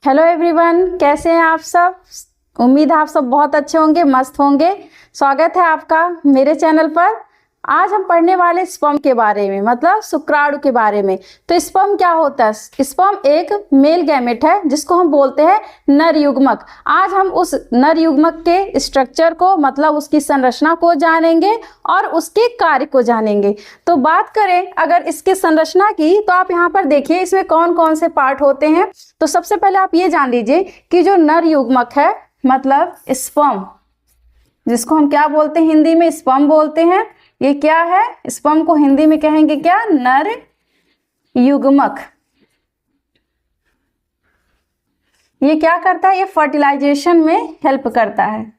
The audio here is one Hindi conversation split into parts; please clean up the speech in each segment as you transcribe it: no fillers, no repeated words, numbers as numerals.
हेलो एवरीवन, कैसे हैं आप सब। उम्मीद है आप सब बहुत अच्छे होंगे, मस्त होंगे। स्वागत है आपका मेरे चैनल पर। आज हम पढ़ने वाले स्पर्म के बारे में, मतलब शुक्राणु के बारे में। तो स्पर्म क्या होता है? स्पर्म एक मेल गैमेट है जिसको हम बोलते हैं नर युग्मक। आज हम उस नर युग्मक के स्ट्रक्चर को, मतलब उसकी संरचना को जानेंगे और उसके कार्य को जानेंगे। तो बात करें अगर इसकी संरचना की, तो आप यहाँ पर देखिए इसमें कौन कौन से पार्ट होते हैं। तो सबसे पहले आप ये जान लीजिए कि जो नर युग्मक है, मतलब स्पर्म, जिसको हम क्या बोलते हैं, हिंदी में स्पर्म बोलते हैं। ये क्या है? स्पर्म को हिंदी में कहेंगे क्या? नर युग्मक। ये क्या करता है? ये फर्टिलाइजेशन में हेल्प करता है।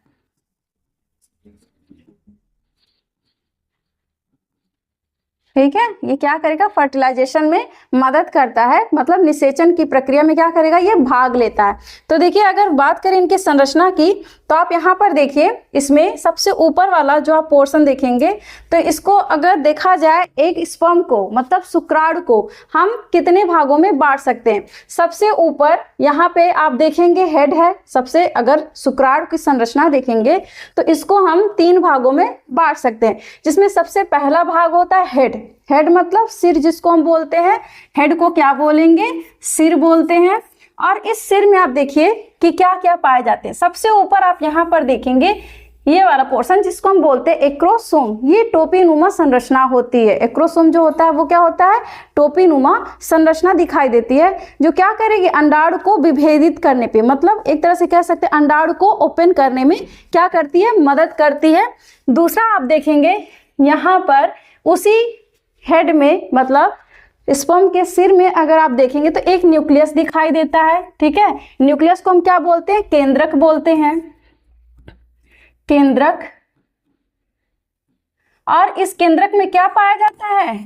ठीक है, ये क्या करेगा? फर्टिलाइजेशन में मदद करता है, मतलब निषेचन की प्रक्रिया में क्या करेगा? ये भाग लेता है। तो देखिए अगर बात करें इनकी संरचना की, तो आप यहाँ पर देखिए इसमें सबसे ऊपर वाला जो आप पोर्शन देखेंगे, तो इसको अगर देखा जाए एक स्पर्म को, मतलब शुक्राणु को हम कितने भागों में बांट सकते हैं। सबसे ऊपर यहाँ पे आप देखेंगे हेड है। सबसे अगर शुक्राणु की संरचना देखेंगे तो इसको हम 3 भागों में बांट सकते हैं, जिसमें सबसे पहला भाग होता है हेड। हेड मतलब सिर, जिसको हम बोलते हैं। हेड को क्या बोलेंगे? सिर बोलते हैं। और इस सिर में आप देखिए कि क्या क्या पाए जाते हैं। सबसे ऊपर आप यहाँ पर देखेंगे ये वाला पोर्शन, जिसको हम बोलते हैं एक्रोसोम। ये टोपीनुमा संरचना होती है। एक्रोसोम जो होता है वो क्या होता है? टोपीनुमा संरचना दिखाई देती है, जो क्या करेगी? अंडाणु को विभेदित करने पे, मतलब एक तरह से कह सकते हैं अंडाणु को ओपन करने में क्या करती है? मदद करती है। दूसरा आप देखेंगे यहाँ पर उसी हेड में, मतलब स्पर्म के सिर में अगर आप देखेंगे तो एक न्यूक्लियस दिखाई देता है। ठीक है, न्यूक्लियस को हम क्या बोलते हैं? केंद्रक बोलते हैं। केंद्रक। और इस केंद्रक में क्या पाया जाता है?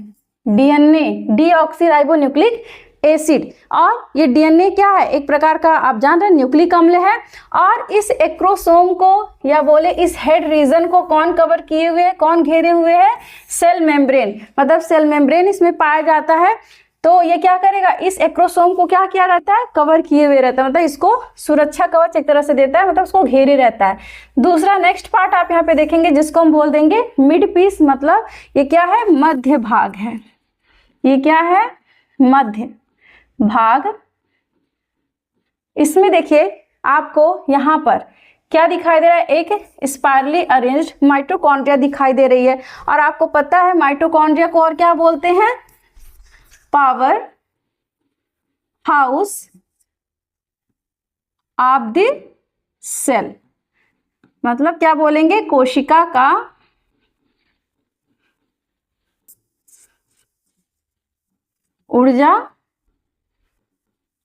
DNA, deoxyribonucleic acid. और ये डीएनए क्या है? एक प्रकार का आप जान रहे हैं न्यूक्लिक अम्ल है। और इस एक्रोसोम को, या बोले इस हेड रीजन को कौन कवर किए हुए है, कौन घेरे हुए है? सेल मेम्ब्रेन, मतलब सेल मेम्ब्रेन इसमें पाया जाता है। तो ये क्या करेगा? इस एक्रोसोम को क्या किया रहता है? कवर किए हुए रहता है, मतलब इसको सुरक्षा कवच एक तरह से देता है, मतलब उसको घेरे रहता है। दूसरा नेक्स्ट पार्ट आप यहाँ पे देखेंगे जिसको हम बोल देंगे मिड पीस, मतलब ये क्या है? मध्य भाग है। ये क्या है? मध्य भाग। इसमें देखिए आपको यहाँ पर क्या दिखाई दे रहा है? एक स्पाइरली अरेंज्ड माइटोकॉन्ड्रिया दिखाई दे रही है। और आपको पता है माइटोकॉन्ड्रिया को और क्या बोलते हैं? Power house of the cell, मतलब क्या बोलेंगे? कोशिका का ऊर्जा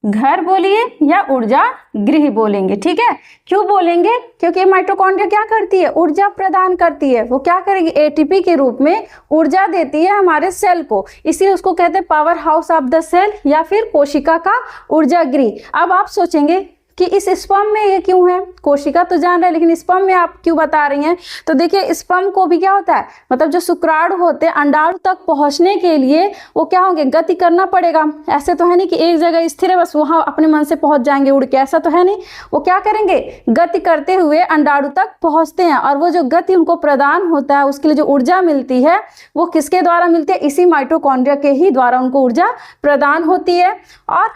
घर बोलिए या ऊर्जा गृह बोलेंगे। ठीक है, क्यों बोलेंगे? क्योंकि माइटोकॉन्ड्रिया क्या करती है? ऊर्जा प्रदान करती है। वो क्या करेगी? एटीपी के रूप में ऊर्जा देती है हमारे सेल को, इसीलिए उसको कहते हैं power house of the cell, या फिर कोशिका का ऊर्जा गृह। अब आप सोचेंगे कि इस स्पर्म में ये क्यों है? कोशिका तो जान रहे हैं, लेकिन स्पर्म में आप क्यों बता रही हैं? तो देखिए स्पर्म को भी क्या होता है, मतलब जो शुक्राणु होते हैं अंडाणु तक पहुंचने के लिए वो क्या होंगे? गति करना पड़ेगा। ऐसे तो है नहीं कि एक जगह स्थिर है बस वहां अपने मन से पहुंच जाएंगे उड़ के, ऐसा तो है नहीं। वो क्या करेंगे? गति करते हुए अंडाणु तक पहुंचते हैं। और वो जो गति उनको प्रदान होता है, उसके लिए जो ऊर्जा मिलती है वो किसके द्वारा मिलती है? इसी माइटोकॉन्ड्रिया के ही द्वारा उनको ऊर्जा प्रदान होती है। और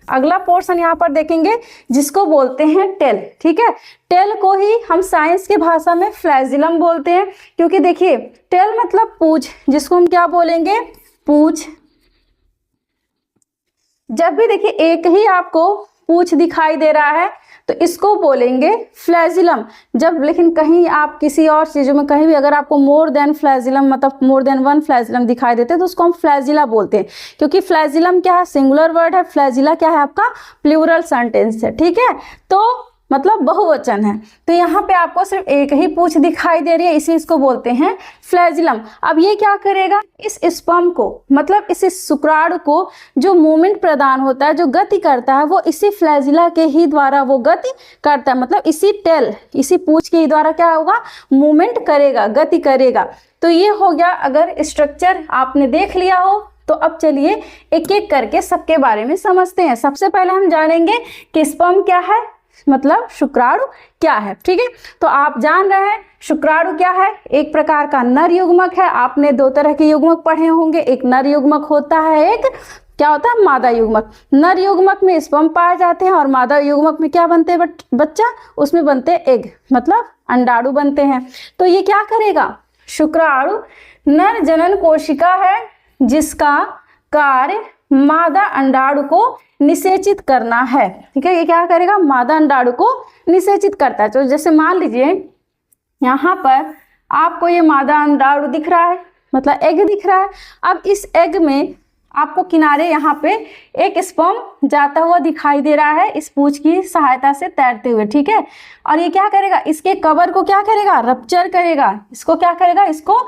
अगला पोर्शन यहाँ पर देखेंगे जिसको बोलते हैं टेल। ठीक है, टेल को ही हम साइंस की भाषा में फ्लैजिलम बोलते हैं, क्योंकि देखिए टेल मतलब पूंछ, जिसको हम क्या बोलेंगे? पूंछ। जब भी देखिए एक ही आपको पूंछ दिखाई दे रहा है तो इसको बोलेंगे फ्लैजिलम। जब लेकिन कहीं आप किसी और चीजों में कहीं भी अगर आपको मोर देन फ्लैजिलम, मतलब मोर देन 1 फ्लैजिलम दिखाई देते हैं तो उसको हम फ्लैजिला बोलते हैं, क्योंकि फ्लैजिलम क्या है? सिंगुलर वर्ड है। फ्लैजिला क्या है? आपका प्लूरल सेंटेंस है। ठीक है, तो मतलब बहुवचन है। तो यहाँ पे आपको सिर्फ एक ही पूंछ दिखाई दे रही है, इसी इसको बोलते हैं फ्लैजिलम। अब ये क्या करेगा? इस स्पर्म को, मतलब इस शुक्राणु को जो मूवमेंट प्रदान होता है, जो गति करता है, वो इसी फ्लैजिला के ही द्वारा वो गति करता है। मतलब इसी टेल, इसी पूंछ के ही द्वारा क्या होगा? मूवमेंट करेगा, गति करेगा। तो ये हो गया। अगर स्ट्रक्चर आपने देख लिया हो तो अब चलिए एक एक करके सबके बारे में समझते हैं। सबसे पहले हम जानेंगे कि स्पर्म क्या है, मतलब शुक्राणु क्या है। ठीक है, तो आप जान रहे हैं शुक्राणु क्या है, एक प्रकार का नर युग्मक है। आपने दो तरह के युग्मक पढ़े होंगे, एक नर युग्मक होता है, एक क्या होता है मादा युग्मक। नर युग्मक में स्पर्म पाए जाते हैं और मादा युग्मक में क्या बनते हैं बच्चा, उसमें बनते हैं एग, मतलब अंडाणु बनते हैं। तो ये क्या करेगा, शुक्राणु नर जनन कोशिका है जिसका कार्य मादा अंडाणु को निषेचित करना है। ठीक है, ये क्या करेगा, मादा अंडाणु को निषेचित करता है। तो जैसे मान लीजिए यहाँ पर आपको ये मादा अंडाणु दिख रहा है, मतलब एग दिख रहा है। अब इस एग में आपको किनारे यहाँ पे एक स्पर्म जाता हुआ दिखाई दे रहा है इस पूंछ की सहायता से तैरते हुए। ठीक है, और ये क्या करेगा, इसके कवर को क्या करेगा, रप्चर करेगा। इसको क्या करेगा, इसको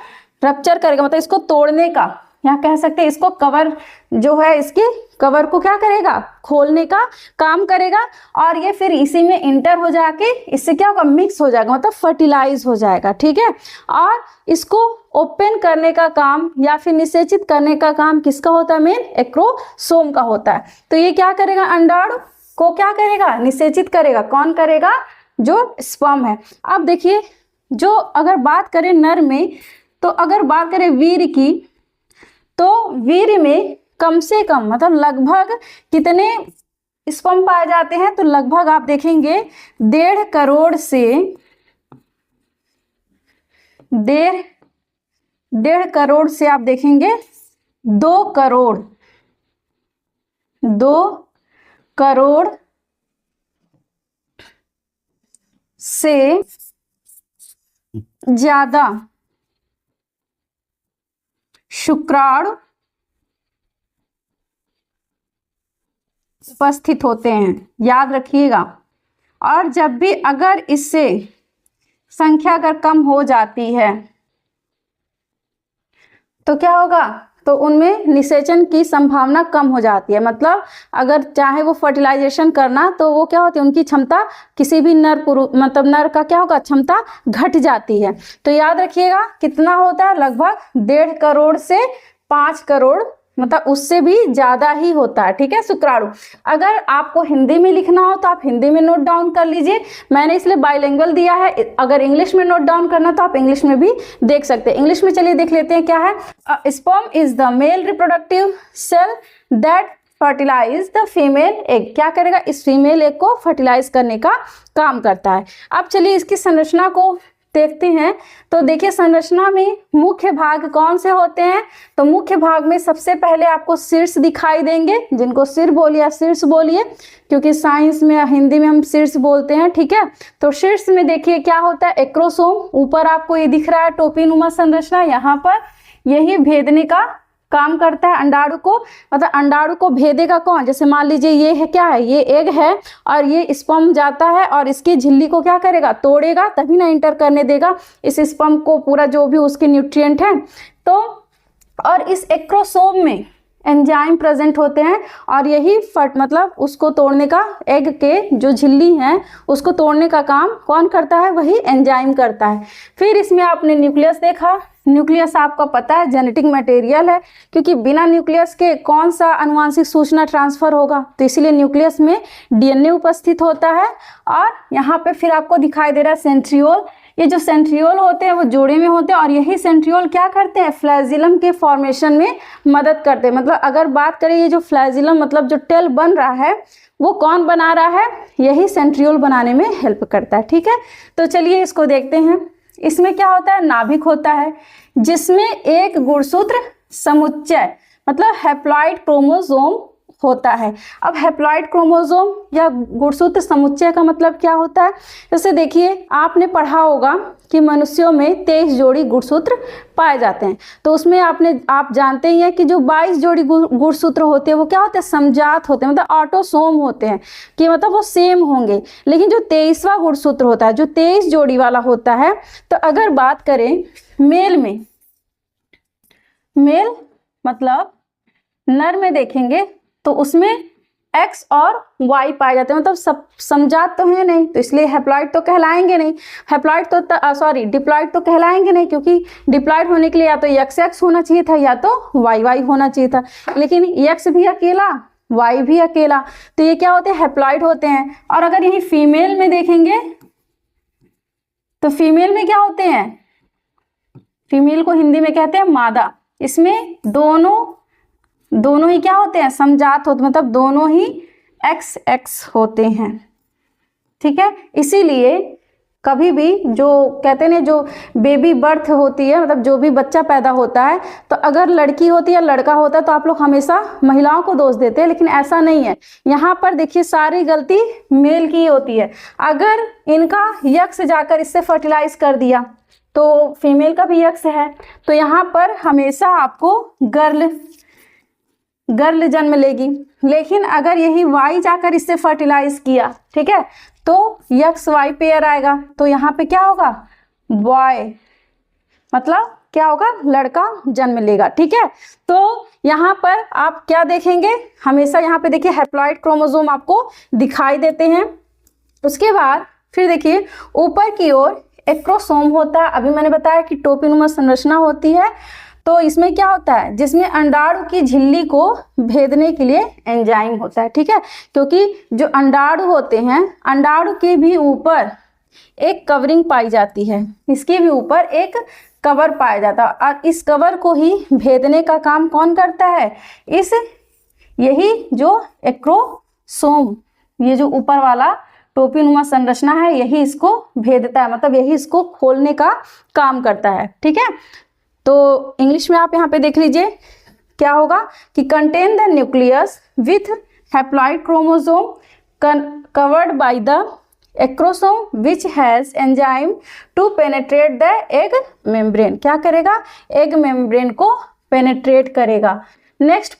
रप्चर करेगा, मतलब इसको तोड़ने का, यहाँ कह सकते हैं इसको कवर जो है, इसके कवर को क्या करेगा, खोलने का काम करेगा। और ये फिर इसी में इंटर हो जाके इससे क्या होगा, मिक्स हो जाएगा, मतलब फर्टिलाइज हो जाएगा। ठीक है, और इसको ओपन करने का काम या फिर निषेचित करने का काम किसका होता है, मेन एक्रोसोम का होता है। तो ये क्या करेगा, अंडाणु को क्या करेगा, निषेचित करेगा। कौन करेगा, जो स्पर्म है। अब देखिए, जो अगर बात करें नर में, तो अगर बात करें वीर्य की, तो वीर्य में कम से कम मतलब लगभग कितने स्पर्म पाए जाते हैं, तो लगभग आप देखेंगे 1.5 करोड़ से 1.5 करोड़ से आप देखेंगे 2 करोड़ से ज्यादा शुक्राणु उपस्थित होते हैं, याद रखिएगा। और जब भी अगर इससे संख्या अगर कम हो जाती है तो क्या होगा, तो उनमें निषेचन की संभावना कम हो जाती है। मतलब अगर चाहे वो फर्टिलाइजेशन करना, तो वो क्या होती है, उनकी क्षमता किसी भी नर पुरुष मतलब नर का क्या होगा, क्षमता घट जाती है। तो याद रखिएगा कितना होता है, लगभग 1.5 करोड़ से 5 करोड़, मतलब उससे भी ज्यादा ही होता है। ठीक है, शुक्राणु। अगर आपको हिंदी में लिखना हो तो आप हिंदी में नोट डाउन कर लीजिए, मैंने इसलिए बाइलिंगुअल दिया है। अगर इंग्लिश में नोट डाउन करना तो आप इंग्लिश में भी देख सकते हैं। इंग्लिश में चलिए देख लेते हैं क्या है। Sperm is the male reproductive cell that fertilise the female egg. क्या करेगा, इस फीमेल एग को फर्टिलाइज करने का काम करता है। अब चलिए इसकी संरचना को देखते हैं। तो देखिए संरचना में मुख्य भाग कौन से होते हैं, तो मुख्य भाग में सबसे पहले आपको शीर्ष दिखाई देंगे, जिनको सिर बोलिए शीर्ष बोलिए, क्योंकि साइंस में हिंदी में हम शीर्ष बोलते हैं। ठीक है, तो शीर्ष में देखिए क्या होता है, एक्रोसोम। ऊपर आपको ये दिख रहा है टोपीनुमा संरचना, यहाँ पर यही भेदने का काम करता है अंडाणु को, मतलब अंडाणु को भेदेगा कौन, जैसे मान लीजिए ये है क्या है, ये एग है और ये स्पर्म जाता है और इसकी झिल्ली को क्या करेगा, तोड़ेगा, तभी ना इंटर करने देगा इस स्पर्म को पूरा जो भी उसके न्यूट्रिएंट है। तो और इस एक्रोसोम में एंजाइम प्रेजेंट होते हैं और यही मतलब उसको तोड़ने का, एग के जो झिल्ली है उसको तोड़ने का काम कौन करता है, वही एंजाइम करता है। फिर इसमें आपने न्यूक्लियस देखा। न्यूक्लियस आपका पता है जेनेटिक मटेरियल है, क्योंकि बिना न्यूक्लियस के कौन सा अनुवांशिक सूचना ट्रांसफर होगा, तो इसीलिए न्यूक्लियस में डीएनए उपस्थित होता है। और यहाँ पे फिर आपको दिखाई दे रहा है सेंट्रियोल। ये जो सेंट्रियोल होते हैं वो जोड़े में होते हैं और यही सेंट्रियोल क्या करते हैं, फ्लैजिलम के फॉर्मेशन में मदद करते हैं। मतलब अगर बात करें ये जो फ्लैजिलम मतलब जो टेल बन रहा है वो कौन बना रहा है, यही सेंट्रियोल बनाने में हेल्प करता है। ठीक है, तो चलिए इसको देखते हैं। इसमें क्या होता है, नाभिक होता है जिसमें एक गुणसूत्र समुच्चय मतलब हैप्लॉइड क्रोमोसोम होता है। अब हैप्लॉइड क्रोमोसोम या गुणसूत्र समुच्चय का मतलब क्या होता है, जैसे देखिए आपने पढ़ा होगा कि मनुष्यों में 23 जोड़ी गुणसूत्र पाए जाते हैं। तो उसमें आप जानते ही हैं कि जो 22 जोड़ी गुणसूत्र होते हैं वो क्या होते हैं, समजात होते हैं, मतलब ऑटोसोम होते हैं, कि मतलब वो सेम होंगे। लेकिन जो 23वां गुणसूत्र होता है, जो 23 जोड़ी वाला होता है, तो अगर बात करें मेल में, मेल मतलब नर में देखेंगे तो उसमें एक्स और वाई पाए जाते हैं, मतलब सब समजात तो है नहीं, तो इसलिए हैप्लॉइड तो कहलाएंगे नहीं, हैप्लॉइड तो सॉरी डिप्लॉइड तो कहलाएंगे नहीं, क्योंकि डिप्लॉइड होने के लिए या तो एक्स एक्स होना चाहिए था या तो वाई वाई होना चाहिए था, लेकिन एक्स भी अकेला वाई भी अकेला, तो ये क्या होते हैं, हैप्लॉइड होते हैं। और अगर यही फीमेल में देखेंगे तो फीमेल में क्या होते हैं, फीमेल को हिंदी में कहते हैं मादा, इसमें दोनों ही क्या होते हैं, समजात होते, मतलब दोनों ही एक्स एक्स होते हैं, ठीक है। इसीलिए कभी भी जो कहते हैं ना, जो बेबी बर्थ होती है, मतलब जो भी बच्चा पैदा होता है, तो अगर लड़की होती है या लड़का होता है तो आप लोग हमेशा महिलाओं को दोष देते हैं, लेकिन ऐसा नहीं है। यहाँ पर देखिए सारी गलती मेल की होती है। अगर इनका यक्स जाकर इससे फर्टिलाइज कर दिया तो फीमेल का भी यक्स है, तो यहाँ पर हमेशा आपको गर्ल जन्म लेगी। लेकिन अगर यही वाई जाकर इससे फर्टिलाइज किया, ठीक है, तो यक्स वाई पेयर आएगा, तो यहाँ पे क्या होगा, बॉय, मतलब क्या होगा, लड़का जन्म लेगा, ठीक है। तो यहाँ पर आप क्या देखेंगे, हमेशा यहाँ पे देखिए हैप्लॉइड क्रोमोसोम आपको दिखाई देते हैं। उसके बाद फिर देखिए ऊपर की ओर एक्रोसोम होता है। अभी मैंने बताया कि टोपीनुमा संरचना होती है, तो इसमें क्या होता है, जिसमें अंडाणु की झिल्ली को भेदने के लिए एंजाइम होता है, ठीक है, क्योंकि जो अंडाणु होते हैं, अंडाणु के भी ऊपर एक कवरिंग पाई जाती है, इसके भी ऊपर एक कवर पाया जाता है, और इस कवर को ही भेदने का काम कौन करता है, यही जो एक्रोसोम, ये जो ऊपर वाला टोपीनुमा संरचना है, यही इसको भेदता है, मतलब यही इसको खोलने का काम करता है, ठीक है। तो इंग्लिश में आप यहाँ पे देख लीजिए क्या होगा कि contain the nucleus with haploid chromosome covered by the acrosome which has enzyme to penetrate the egg membrane. क्या करेगा, एग मेम्ब्रेन को पेनेट्रेट करेगा। नेक्स्ट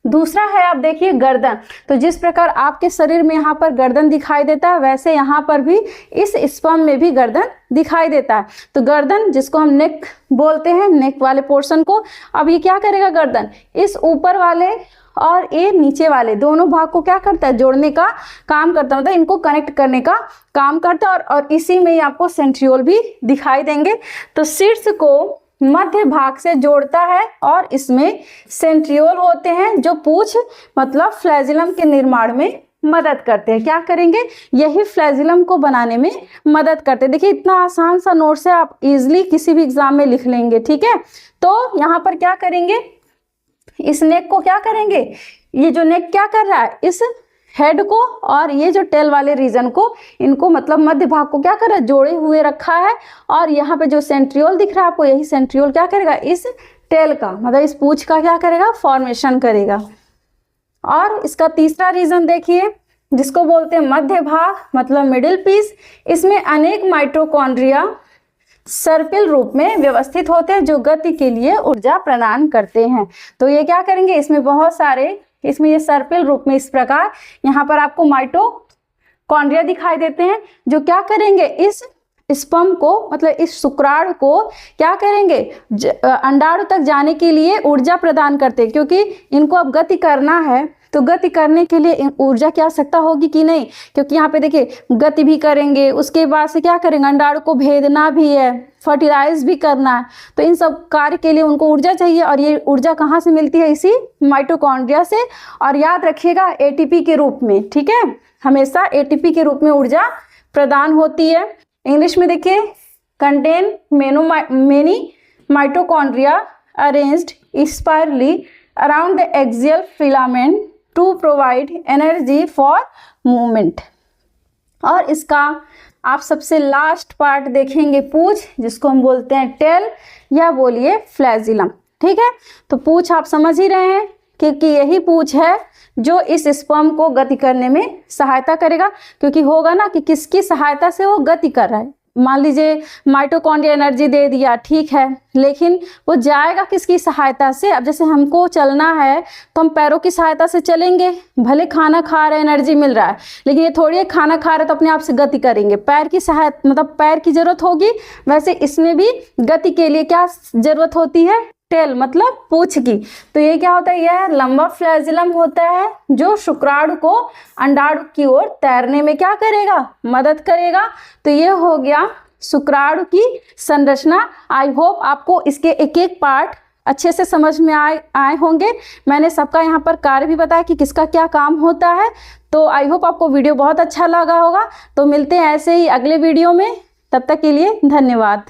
दूसरा है, आप देखिए गर्दन। तो जिस प्रकार आपके शरीर में यहाँ पर गर्दन दिखाई देता है, वैसे यहाँ पर भी इस स्पर्म में भी गर्दन दिखाई देता है। तो गर्दन, जिसको हम नेक बोलते हैं, नेक वाले पोर्शन को, अब ये क्या करेगा, गर्दन इस ऊपर वाले और ये नीचे वाले दोनों भाग को क्या करता है, जोड़ने का काम करता है, मतलब इनको कनेक्ट करने का काम करता है। और इसी में ही आपको सेंट्रियोल भी दिखाई देंगे। तो शीर्ष को मध्य भाग से जोड़ता है और इसमें सेंट्रियोल होते हैं, जो पूंछ मतलब फ्लैजिलम के निर्माण में मदद करते हैं। क्या करेंगे, यही फ्लैजिलम को बनाने में मदद करते हैं। देखिए इतना आसान सा नोट्स है, आप इजीली किसी भी एग्जाम में लिख लेंगे, ठीक है। तो यहाँ पर क्या करेंगे, इस नेक को क्या करेंगे, ये जो नेक क्या कर रहा है, इस हेड को और ये जो टेल वाले रीजन को, इनको मतलब मध्य भाग को क्या कर रहा है, जोड़े हुए रखा है। और यहाँ पे जो सेंट्रियोल दिख रहा है आपको, यही सेंट्रियोल क्या करेगा, इस टेल का मतलब इस पूंछ का क्या करेगा, फॉर्मेशन करेगा। और इसका तीसरा रीजन देखिए, जिसको बोलते हैं मध्य भाग मतलब मिडिल पीस। इसमें अनेक माइटोकॉन्ड्रिया सर्पिल रूप में व्यवस्थित होते हैं, जो गति के लिए ऊर्जा प्रदान करते हैं। तो ये क्या करेंगे, इसमें बहुत सारे, इसमें ये सर्पिल रूप में इस प्रकार यहाँ पर आपको माइटोकॉन्ड्रिया दिखाई देते हैं, जो क्या करेंगे, इस स्पर्म को मतलब इस शुक्राणु को क्या करेंगे, अंडाणु तक जाने के लिए ऊर्जा प्रदान करते हैं। क्योंकि इनको अब गति करना है, तो गति करने के लिए ऊर्जा की आवश्यकता होगी कि नहीं, क्योंकि यहाँ पे देखिए गति भी करेंगे, उसके बाद से क्या करेंगे, अंडाणु को भेदना भी है, फर्टिलाइज भी करना है, तो इन सब कार्य के लिए उनको ऊर्जा चाहिए। और ये ऊर्जा कहाँ से मिलती है, इसी माइटोकॉन्ड्रिया से। और याद रखिएगा एटीपी के रूप में, ठीक है, हमेशा एटीपी के रूप में ऊर्जा प्रदान होती है। इंग्लिश में देखिए, contain many mitochondria arranged spirally around the axial filament to provide energy for movement. और इसका आप सबसे लास्ट पार्ट देखेंगे पूंछ, जिसको हम बोलते हैं टेल या बोलिए फ्लैजिलम, ठीक है। तो पूंछ आप समझ ही रहे हैं, क्योंकि यही पूंछ है जो इस स्पर्म को गति करने में सहायता करेगा। क्योंकि होगा ना कि किसकी सहायता से वो गति कर रहा है, मान लीजिए माइटोकॉन्ड्रिया एनर्जी दे दिया, ठीक है, लेकिन वो जाएगा किसकी सहायता से। अब जैसे हमको चलना है तो हम पैरों की सहायता से चलेंगे, भले खाना खा रहे एनर्जी मिल रहा है, लेकिन ये थोड़ी है खाना खा रहे तो अपने आप से गति करेंगे, पैर की सहायता मतलब पैर की जरूरत होगी। वैसे इसमें भी गति के लिए क्या जरूरत होती है, टेल मतलब पूंछ की। तो ये क्या होता है, यह लंबा फ्लैजिलम होता है जो शुक्राणु को अंडाणु की ओर तैरने में क्या करेगा, मदद करेगा। तो ये हो गया शुक्राणु की संरचना। आई होप आपको इसके एक एक पार्ट अच्छे से समझ में आए होंगे। मैंने सबका यहाँ पर कार्य भी बताया कि किसका क्या काम होता है। तो आई होप आपको वीडियो बहुत अच्छा लगा होगा। तो मिलते हैं ऐसे ही अगले वीडियो में, तब तक के लिए धन्यवाद।